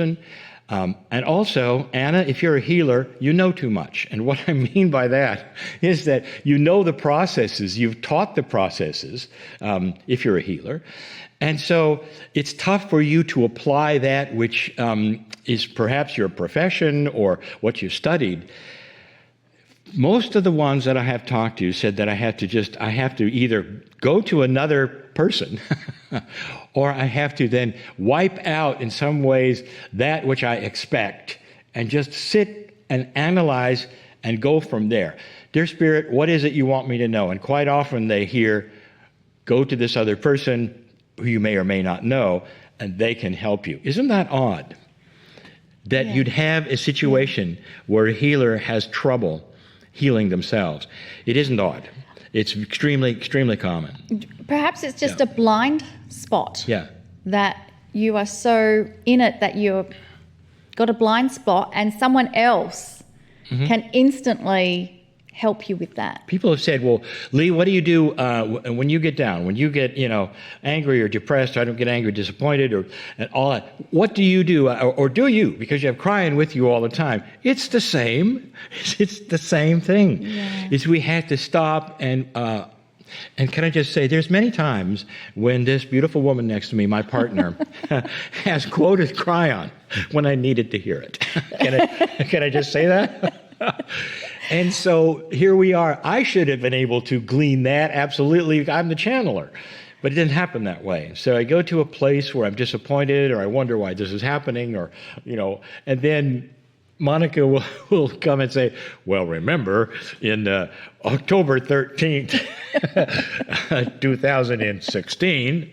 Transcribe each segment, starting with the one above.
And also, Anna, if you're a healer, you know too much. And what I mean by that is that you know the processes, you've taught the processes, if you're a healer. And so it's tough for you to apply that which is perhaps your profession or what you studied. Most of the ones that I have talked to said that I have to either go to another person or I have to then wipe out in some ways that which I expect and just sit and analyze and go from there. Dear Spirit, what is it you want me to know? And quite often they hear, go to this other person who you may or may not know, and they can help you. Isn't that odd? That you'd have a situation where a healer has trouble healing themselves. It isn't odd. It's extremely, extremely common. Perhaps it's just a blind spot. Yeah. That you are so in it that you've got a blind spot and someone else can instantly help you with that. People have said, well, Lee, what do you do when you get down, when you get, angry or depressed? I don't get angry, disappointed, and all that. What do you do? Or do you? Because you have Cryon with you all the time. It's the same. It's the same thing. Yeah. It's we have to stop and can I just say, there's many times when this beautiful woman next to me, my partner, has quoted Cryon when I needed to hear it. Can I just say that? And so here we are. I should have been able to glean that. Absolutely. I'm the channeler. But it didn't happen that way. So I go to a place where I'm disappointed or I wonder why this is happening or, and then Monica will come and say, well, remember, in October 13th, 2016,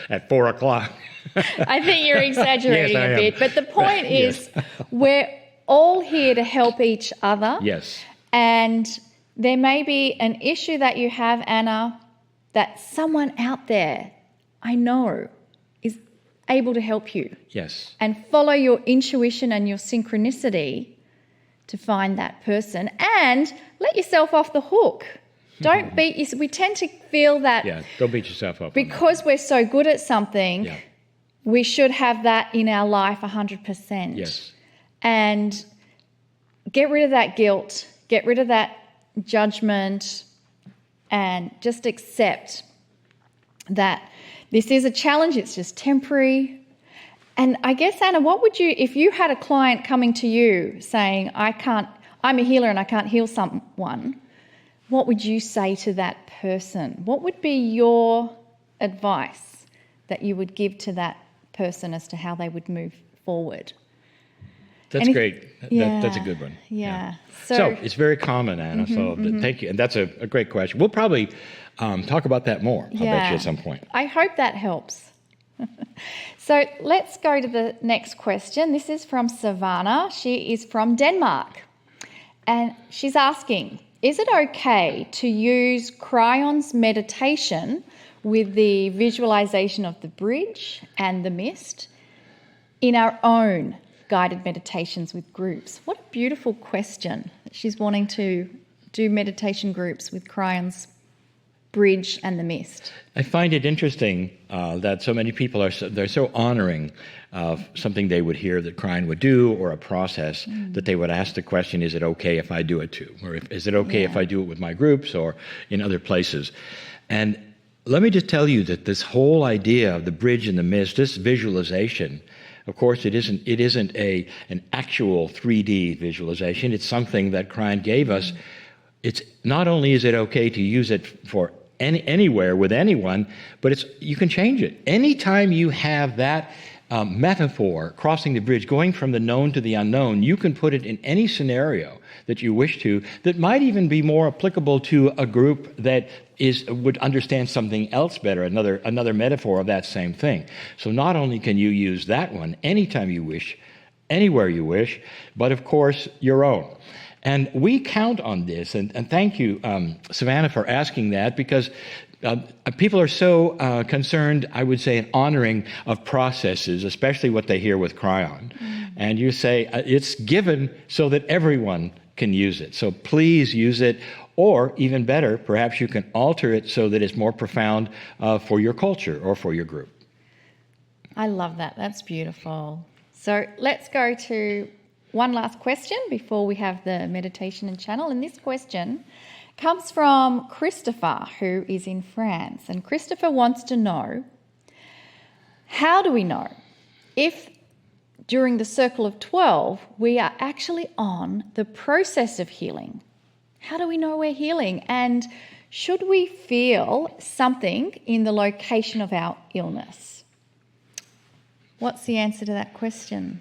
at 4 o'clock. I think you're exaggerating Yes, a bit. But the point is, we're all here to help each other. Yes. And there may be an issue that you have, Anna, that someone out there, I know, is able to help you. Yes. And follow your intuition and your synchronicity to find that person and let yourself off the hook. Don't beat yourself. We tend to feel that don't beat yourself up. because we're so good at something, we should have that in our life 100%. Yes. And get rid of that guilt, get rid of that judgment, and just accept that this is a challenge, it's just temporary. And I guess, Anna, what would you, if you had a client coming to you saying, I'm a healer and I can't heal someone, what would you say to that person? What would be your advice that you would give to that person as to how they would move forward? That's great. That's a good one. Yeah. So it's very common, Anna. Thank you. And that's a great question. We'll probably talk about that more, I'll bet you, at some point. I hope that helps. So let's go to the next question. This is from Savannah. She is from Denmark. And she's asking, is it okay to use Cryon's meditation with the visualization of the bridge and the mist in our own guided meditations with groups? What a beautiful question. She's wanting to do meditation groups with Cryon's bridge and the mist. I find it interesting that so many people they're so honoring of something they would hear that Cryon would do or a process that they would ask the question, is it okay if I do it too? Or is it okay if I do it with my groups or in other places? And let me just tell you that this whole idea of the bridge and the mist, this visualization, of course, it isn't an actual 3D visualization. It's something that Cryon gave us. It's not only is it okay to use it for anywhere with anyone, but you can change it. Anytime you have that metaphor, crossing the bridge, going from the known to the unknown, you can put it in any scenario that you wish to, that might even be more applicable to a group that would understand something else better, another metaphor of that same thing. So not only can you use that one anytime you wish, anywhere you wish, but of course your own. And we count on this, and thank you, Savannah, for asking that, because people are so concerned, I would say, in honoring of processes, especially what they hear with Cryon. And you say it's given so that everyone can use it. So please use it, or even better, perhaps you can alter it so that it's more profound for your culture or for your group. I love that. That's beautiful. So let's go to one last question before we have the meditation and channel. And this question comes from Christopher, who is in France. And Christopher wants to know, how do we know if during the circle of 12 we are actually on the process of healing? How do we know we're healing? And should we feel something in the location of our illness? What's the answer to that question,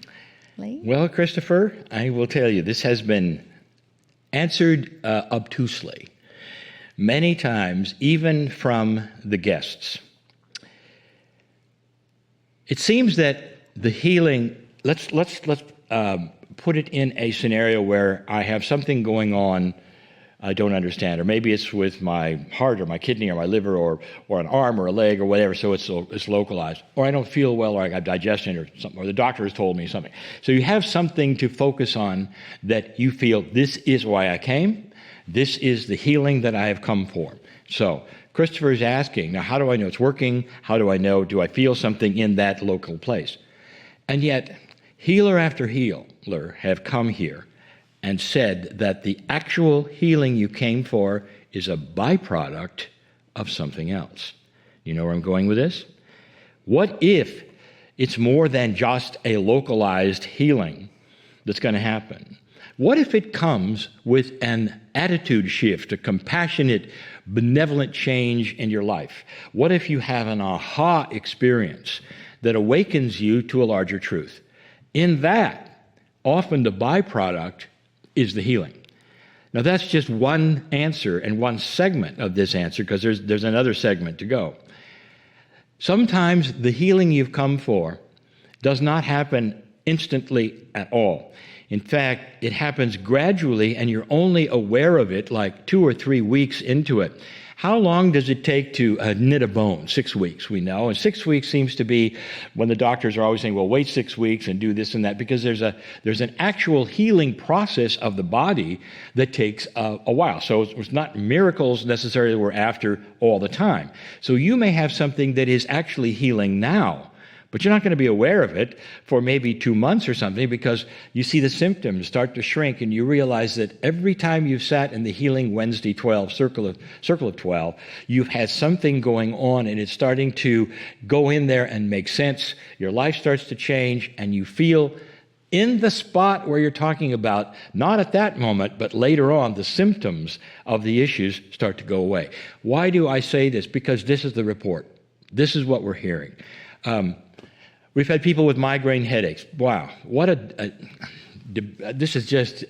Lee? Well, Christopher, I will tell you, this has been answered obtusely many times, even from the guests. It seems that the healing, let's put it in a scenario where I have something going on I don't understand, or maybe it's with my heart or my kidney or my liver or an arm or a leg or whatever, so it's localized. Or I don't feel well, or I got digestion or something, or the doctor has told me something. So you have something to focus on that you feel, this is why I came, this is the healing that I have come for. So Christopher is asking, now how do I know it's working? How do I know, do I feel something in that local place? And yet, healer after healer have come here and said that the actual healing you came for is a byproduct of something else. You know where I'm going with this? What if it's more than just a localized healing that's going to happen? What if it comes with an attitude shift, a compassionate, benevolent change in your life? What if you have an aha experience that awakens you to a larger truth? In that, often the byproduct is the healing. Now that's just one answer and one segment of this answer, because there's another segment to go. Sometimes the healing you've come for does not happen instantly at all. In fact, it happens gradually, and you're only aware of it like 2 or 3 weeks into it. How long does it take to knit a bone? 6 weeks, we know. And 6 weeks seems to be when the doctors are always saying, well, wait 6 weeks and do this and that, because there's an actual healing process of the body that takes a while. So it's not miracles necessarily we're after all the time. So you may have something that is actually healing now, but you're not going to be aware of it for maybe 2 months or something, because you see the symptoms start to shrink, and you realize that every time you've sat in the Healing Wednesday 12, circle of 12, you've had something going on, and it's starting to go in there and make sense. Your life starts to change, and you feel in the spot where you're talking about, not at that moment, but later on, the symptoms of the issues start to go away. Why do I say this? Because this is the report. This is what we're hearing. We've had people with migraine headaches. Wow, this is just